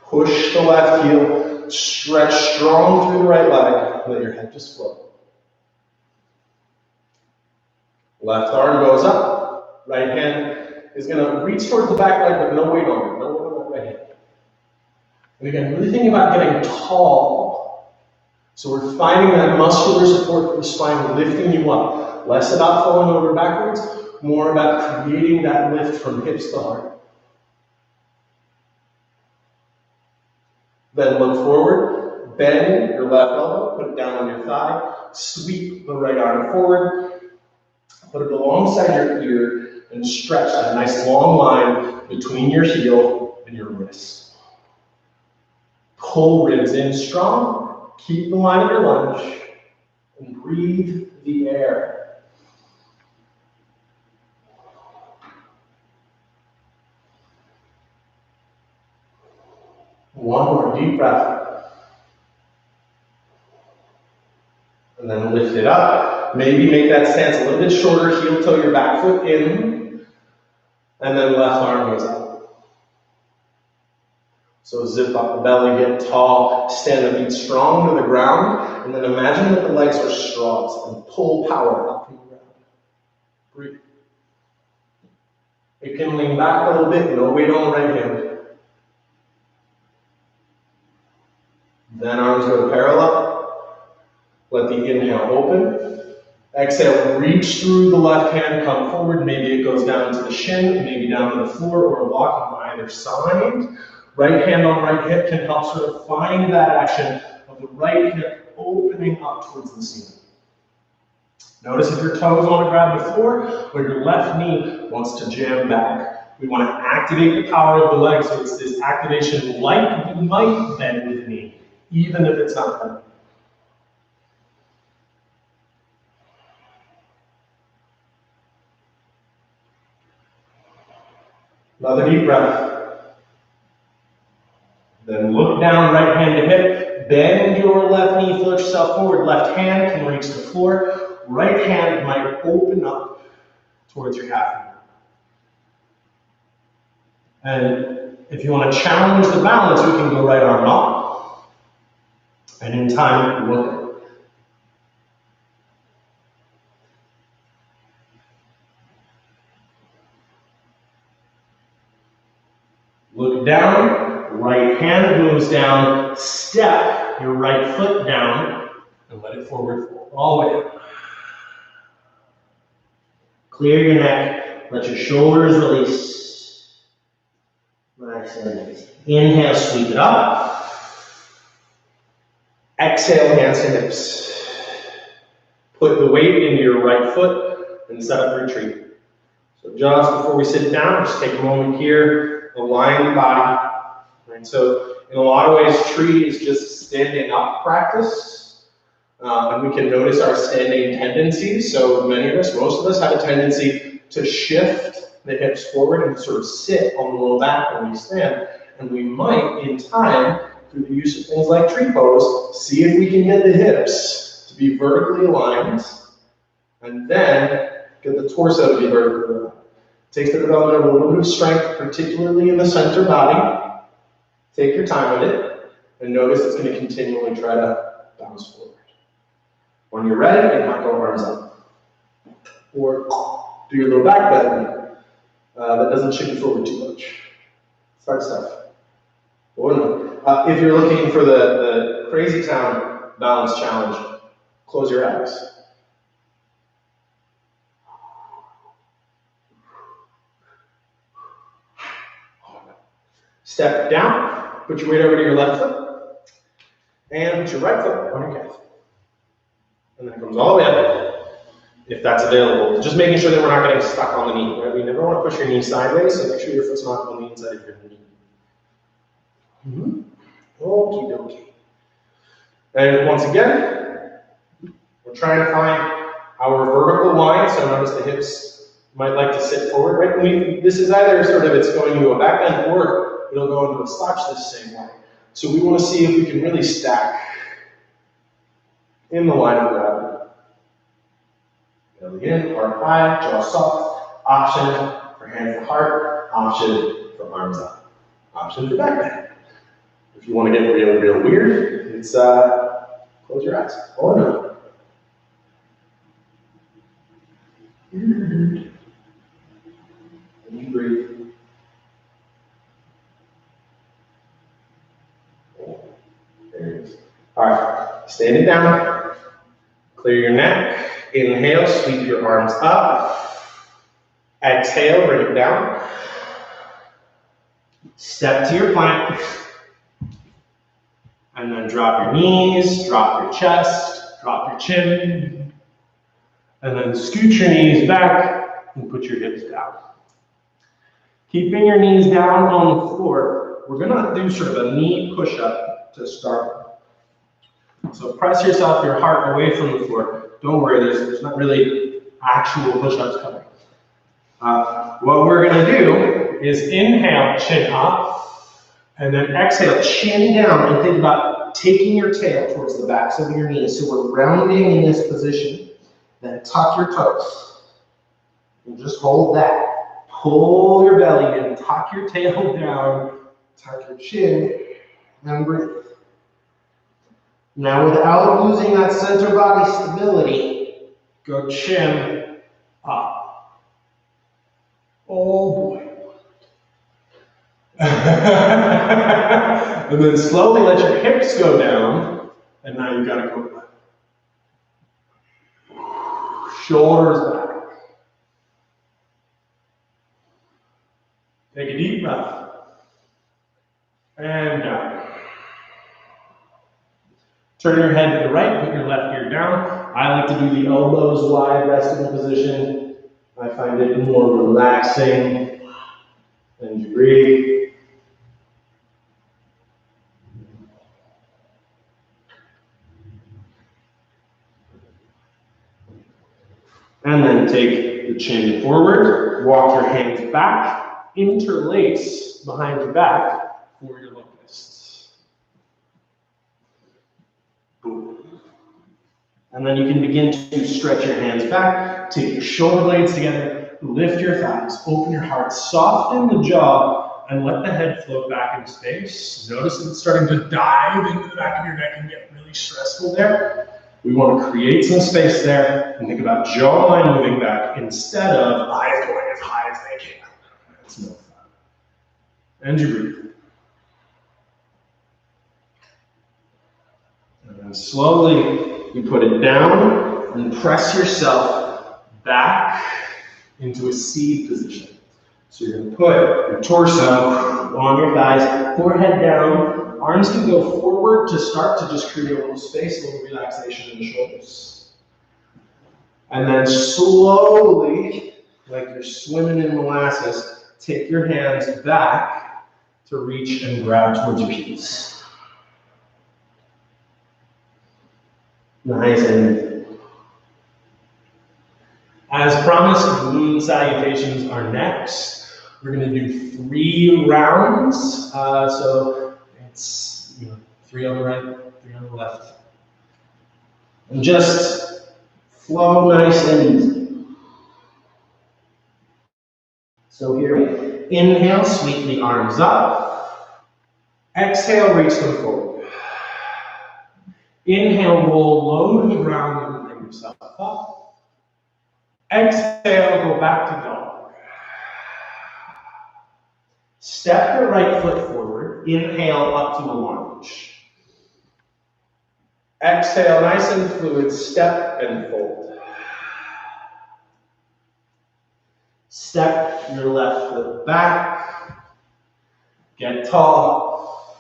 Push the left heel. Stretch strong through the right leg. Let your head just float. Left arm goes up. Right hand is going to reach towards the back leg, but no weight on it. No weight on that right hand. And again, really thinking about getting tall. So we're finding that muscular support for the spine, lifting you up. Less about falling over backwards, more about creating that lift from hips to heart. Then look forward, bend your left elbow, put it down on your thigh, sweep the right arm forward, put it alongside your ear, and stretch that nice long line between your heel and your wrist. Pull ribs in strong, keep the line of your lunge, and breathe the air. One more deep breath. And then lift it up. Maybe make that stance a little bit shorter, heel toe your back foot in, and then left arm goes out. So zip up the belly, get tall, stand the feet strong to the ground, and then imagine that the legs are straws and pull power up from the ground. Breathe. You can lean back a little bit, no weight on the right hand. Then arms go parallel. Let the inhale open. Exhale, reach through the left hand, come forward. Maybe it goes down to the shin, maybe down to the floor, or lock on either side. Right hand on right hip can help sort of find that action of the right hip opening up towards the ceiling. Notice if your toes want to grab the floor, or your left knee wants to jam back. We want to activate the power of the leg, so it's this activation like you might bend with the knee, even if it's not bent. Another deep breath. Then look down, right hand to hip. Bend your left knee, float yourself forward. Left hand can reach the floor. Right hand might open up towards your half knee. And if you want to challenge the balance, we can go right arm up. And in time, look up. Look down, right hand moves down, step your right foot down, and let it forward fold, all the way down. Clear your neck, let your shoulders release. Nice and nice. Inhale, sweep it up. Exhale, hands to hips. Put the weight into your right foot and set up retreat. So just before we sit down, just take a moment here, align the body. Right? So in a lot of ways, tree is just standing up practice. And we can notice our standing tendencies. So many of us, most of us have a tendency to shift the hips forward and sort of sit on the low back when we stand. And we might, in time, through the use of things like tree pose, see if we can get the hips to be vertically aligned, and then get the torso to be vertically aligned. Takes the development of a little bit of strength, particularly in the center body. Take your time with it, and notice it's going to continually try to bounce forward. When you're ready, you might go arms up. Or do your little back bend. That doesn't shake you forward too much. Start stuff. Or no. If you're looking for the Crazy Town Balance Challenge, close your eyes. Step down, put your weight over to your left foot, and put your right foot on your calf. And then it comes all the way up, if that's available. Just making sure that we're not getting stuck on the knee, right? We never want to push your knee sideways, so make sure your foot's not on the inside of your knee. Okie dokie. And once again, we're trying to find our vertical line, so notice the hips might like to sit forward, right? This is either sort of it's going into a back bend or it'll go into a slouch this same way. So we want to see if we can really stack in the line of gravity. Belly in, heart high, jaw soft. Option for hands to heart. Option for arms up. Option for back bend. If you want to get real weird, it's close your eyes. Or no. And you breathe. Stand it down. Clear your neck. Inhale, sweep your arms up. Exhale, bring it down. Step to your plank. And then drop your knees, drop your chest, drop your chin. And then scoot your knees back and put your hips down. Keeping your knees down on the floor, we're gonna do sort of a knee push-up to start. So press your heart away from the floor. Don't worry, there's not really actual push-ups coming. What we're gonna do is inhale, chin up, and then exhale, chin down, and think about taking your tail towards the backs of your knees. So we're rounding in this position. Then tuck your toes. And just hold that. Pull your belly in, tuck your tail down, tuck your chin, and breathe. Now without losing that center body stability, go chin up. Oh boy. And then slowly let your hips go down, and now you've got to go back. Shoulders back. Take a deep breath. And down. Turn your head to the right, put your left ear down. I like to do the elbows wide, resting position. I find it more relaxing. And you breathe. And then take the chin forward, walk your hands back, interlace behind your back for your locusts. Boom. And then you can begin to stretch your hands back, take your shoulder blades together, lift your thighs, open your heart, soften the jaw, and let the head float back into space. Notice that it's starting to dive into the back of your neck and get really stressful there. We want to create some space there and think about jawline moving back instead of eyes going as high as they can. That's no fun. And you breathe. And then slowly you put it down and press yourself back into a seed position. So you're going to put your torso on your thighs, forehead down. Arms can go forward to start to just create a little space, a little relaxation in the shoulders. And then slowly, like you're swimming in molasses, take your hands back to reach and grab towards your heels. Nice and as promised, moon salutations are next. We're going to do 3 rounds. So it's 3 on the right, 3 on the left. And just flow nice and easy. So here, inhale, sweep the arms up. Exhale, reach them forward. Inhale, roll low to the ground and bring yourself up. Exhale, go back to dog. Step your right foot forward. Inhale up to a lunge. Exhale, nice and fluid, step and fold. Step your left foot back. Get tall.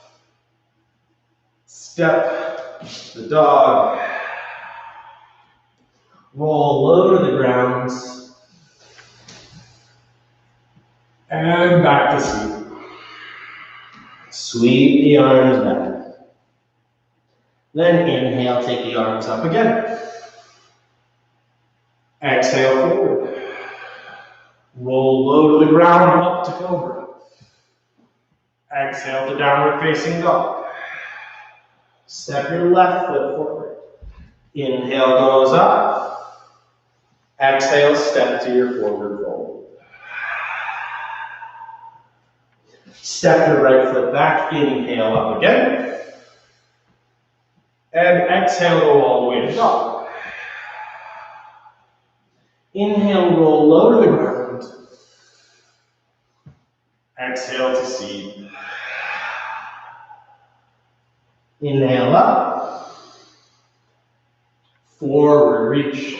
Step the dog. Roll low to the ground. And back to seat. Sweep the arms back. Then inhale, take the arms up again. Exhale forward. Roll low to the ground, up to cobra. Exhale to downward facing dog. Step your left foot forward. Inhale goes up. Exhale, step to your forward fold. Step your right foot back. Inhale up again. And exhale, go all the way to dog. Inhale, roll low to the ground. Exhale to seat. Inhale up. Forward reach.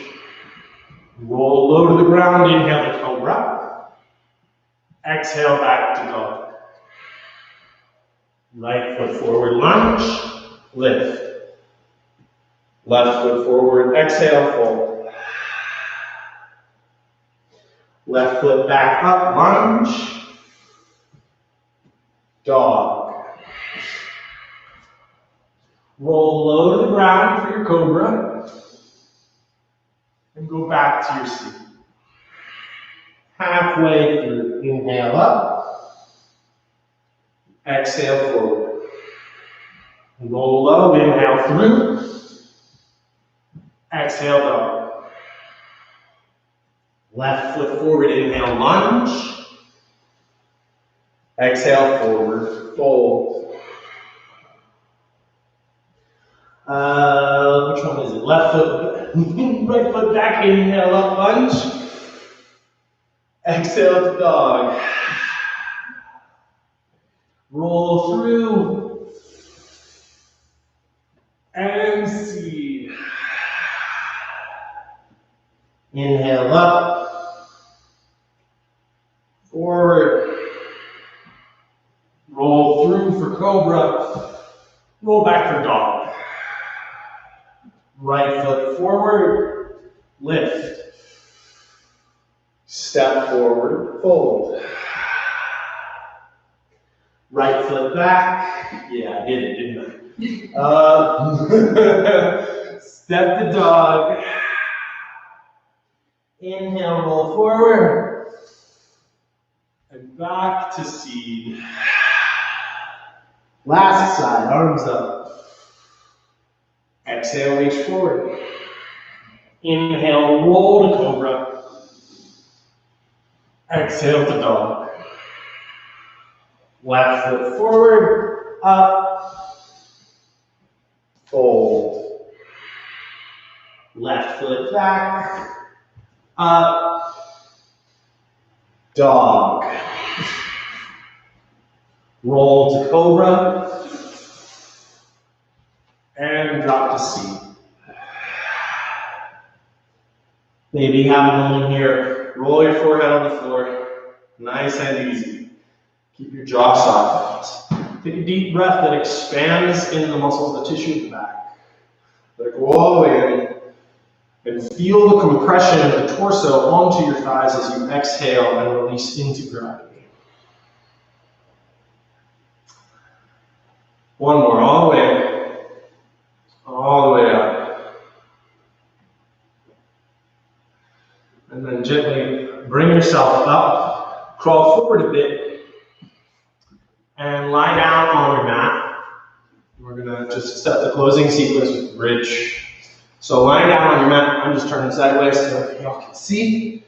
Roll low to the ground, inhale to cobra. Exhale back to dog. Right foot forward lunge, lift. Left foot forward, exhale, fold. Left foot back up, lunge. Dog. Roll low to the ground for your cobra. And go back to your seat. Halfway through, inhale up. Exhale forward. Roll low, inhale through. Exhale dog. Left foot forward, inhale lunge. Exhale forward, fold. Which one is it? Left foot, right foot back, inhale up, lunge. Exhale to dog. Roll through. And seed. Inhale up. Forward. Roll through for cobra. Roll back for dog. Right foot forward, lift. Step forward, fold. Right foot back. Yeah, I did it, didn't I? Step the dog. Inhale, roll forward. And back to seed. Last side, arms up. Exhale, reach forward. Inhale, roll to cobra. Exhale to dog. Left foot forward, up, fold. Left foot back, up, dog. Roll to cobra. And drop to seat. Maybe have a moment here. Roll your forehead on the floor. Nice and easy. Keep your jaw soft. Take a deep breath that expands into the muscles of the tissue of the back. Let it go all the way in. And feel the compression of the torso onto your thighs as you exhale and release into gravity. One more, all the way in. All the way up. And then gently bring yourself up, crawl forward a bit, and lie down on your mat. We're gonna just set the closing sequence with the bridge. So lying down on your mat, I'm just turning sideways so y'all can see.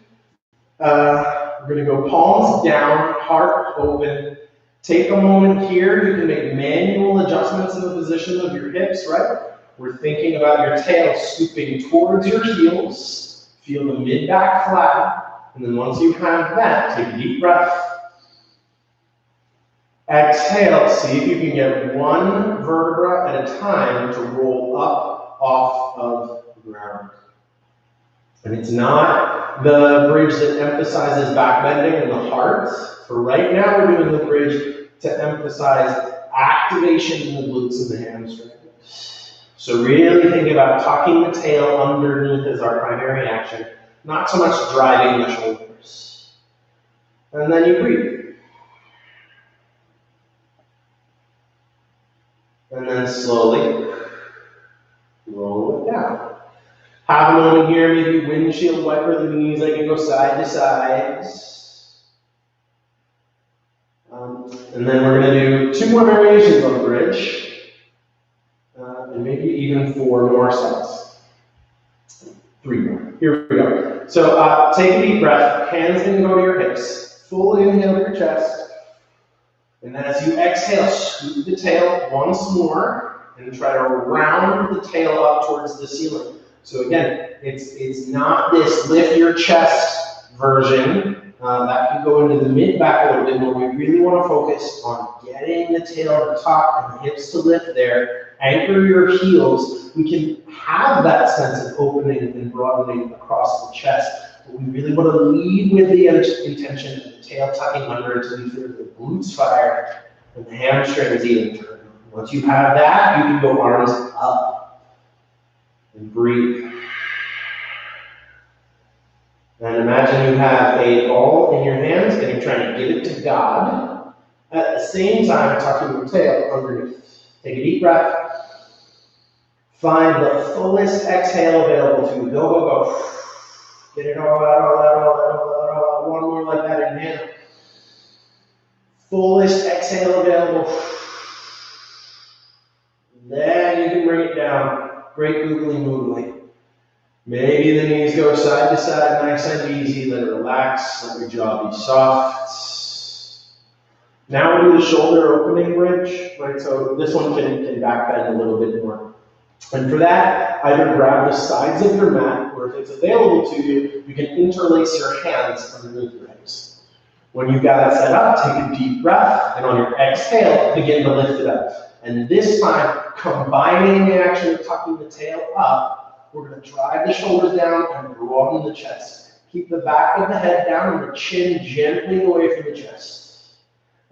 We're gonna go palms down, heart open. Take a moment here. You can make manual adjustments in the position of your hips, right? We're thinking about your tail scooping towards your heels. Feel the mid-back flat. And then once you have that, take a deep breath. Exhale. See if you can get one vertebra at a time to roll up off of the ground. And it's not the bridge that emphasizes back bending in the heart. For right now, we're doing the bridge to emphasize activation in the glutes and the hamstrings. So really think about tucking the tail underneath as our primary action, not so much driving the shoulders. And then you breathe. And then slowly roll it down. Have a moment here, maybe windshield wiper the knees, I can go side to side. And then we're going to do 2 more variations on the bridge. And maybe even 4 more sets. 3 more. Here we go. So take a deep breath. Hands can go to your hips. Full inhale to your chest. And then as you exhale, scoop the tail once more and try to round the tail up towards the ceiling. So again, it's not this lift your chest version. That can go into the mid-back a little bit more. We really want to focus on getting the tail to tuck and the hips to lift there. Anchor your heels. We can have that sense of opening and broadening across the chest, but we really want to lead with the intention of the tail tucking under until you feel the glutes fired and the hamstrings even turn. Once you have that, you can go arms up and breathe. And imagine you have a ball in your hands and you're trying to give it to God. At the same time, tucking your tail underneath. Take a deep breath. Find the fullest exhale available to you. Go, go, go. Get it all out, all out, all out, all out, all out. One more like that. Inhale. Fullest exhale available. Then you can bring it down. Great googly moogly. Maybe the knees go side to side, nice and easy. Let it relax. Let your jaw be soft. Now we'll do the shoulder opening bridge. Right, so this one can back bend a little bit more. And for that, either grab the sides of your mat, or if it's available to you, you can interlace your hands underneath your hips. When you've got it set up, take a deep breath, and on your exhale, begin to lift it up. And this time, combining the action of tucking the tail up, we're going to drive the shoulders down and broaden the chest. Keep the back of the head down and the chin gently away from the chest.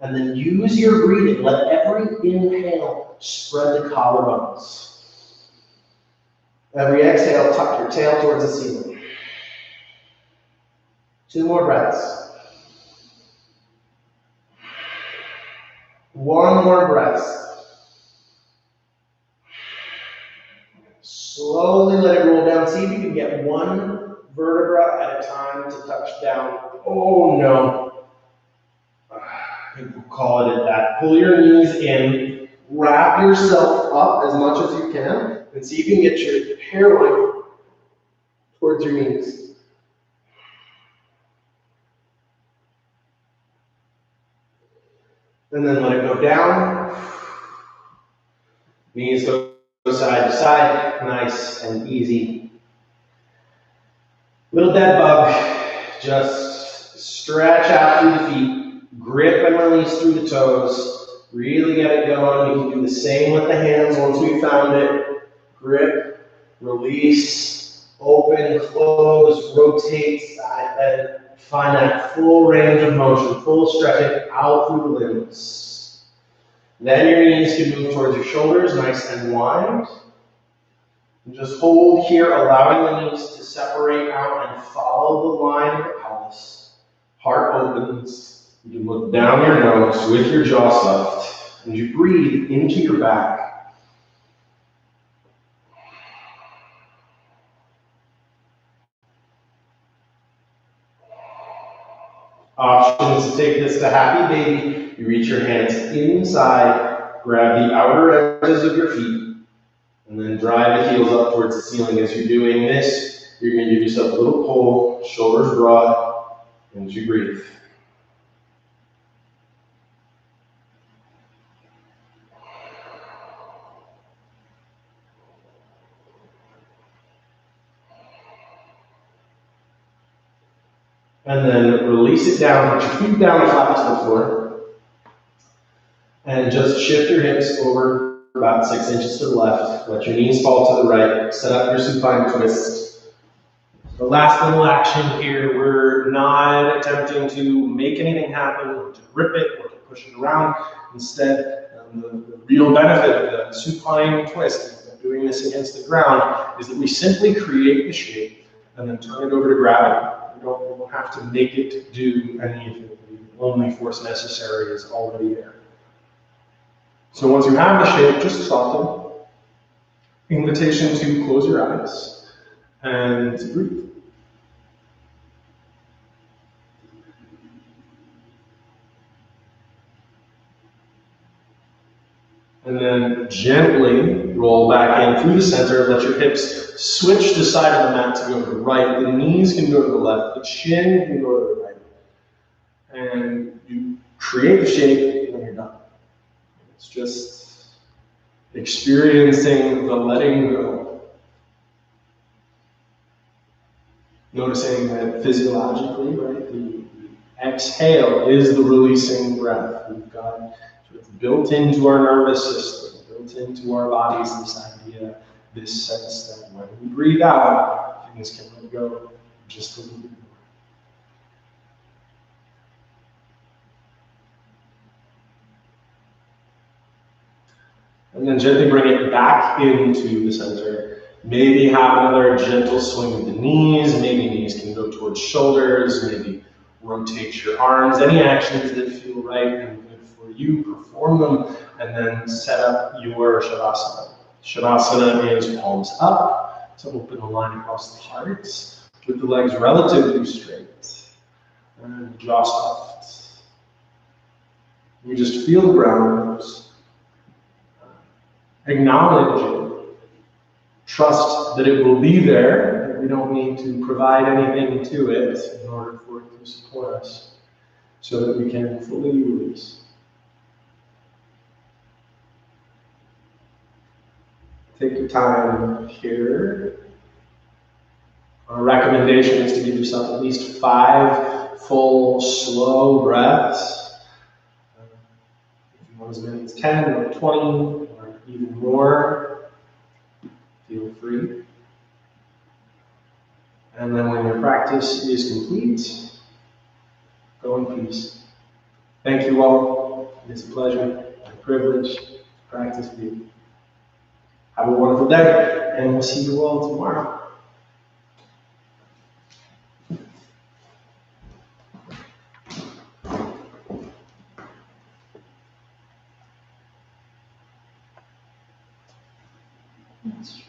And then use your breathing. Let every inhale spread the collarbones. Every exhale, tuck your tail towards the ceiling. 2 more breaths. 1 more breath. Slowly let it roll down. See if you can get 1 vertebra at a time to touch down. Oh no. I think we'll call it at that. Pull your knees in. Wrap yourself up as much as you can. And see if you can get your hairline towards your knees. And then let it go down. Knees go side to side, nice and easy. Little dead bug, just stretch out through the feet, grip and release through the toes, really get it going. You can do the same with the hands once we've found it. Grip, release, open, close, rotate, side bend. Find that full range of motion, full stretching out through the limbs. Then your knees can move towards your shoulders, nice and wide. And just hold here, allowing the knees to separate out and follow the line of the pelvis. Heart opens. You can look down your nose with your jaw soft. And you breathe into your back. Options to take this to happy baby. You reach your hands inside, grab the outer edges of your feet, and then drive the heels up towards the ceiling. As you're doing this, you're going to give yourself a little pull, shoulders broad, and you breathe. And then release it down, put your feet down flat to the floor. And just shift your hips over about 6 inches to the left. Let your knees fall to the right. Set up your supine twist. The last little action here, we're not attempting to make anything happen or to rip it or to push it around. Instead, the real benefit of the supine twist, of doing this against the ground, is that we simply create the shape and then turn it over to gravity. We don't have to make it do anything. The only force necessary is already there. So once you have the shape, just soften. Invitation to close your eyes and breathe. And then gently roll back in through the center. Let your hips switch the side of the mat to go to the right. The knees can go to the left. The chin can go to the right. And you create the shape and then you're done. It's just experiencing the letting go. Noticing that physiologically, right, the Exhale is the releasing breath. We've got sort of built into our nervous system, built into our bodies, this idea, this sense that when we breathe out, things can let go just a little bit more. And then gently bring it back into the center. Maybe have another gentle swing of the knees. Maybe knees can go towards shoulders. Maybe rotate your arms. Any actions that feel right and good for you, perform them. And then set up your Shavasana. Shavasana is palms up to open the line across the heart with the legs relatively straight. And jaw soft. You just feel the ground. Acknowledge it. Trust that it will be there, that we don't need to provide anything to it in order for it to support us, so that we can fully release. Take your time here. Our recommendation is to give yourself at least 5 full, slow breaths. If you want as many as 10 or 20 or even more, feel free. And then when your practice is complete, go in peace. Thank you all. It's a pleasure and a privilege to practice with you. Have a wonderful day, and we'll see you all tomorrow. That's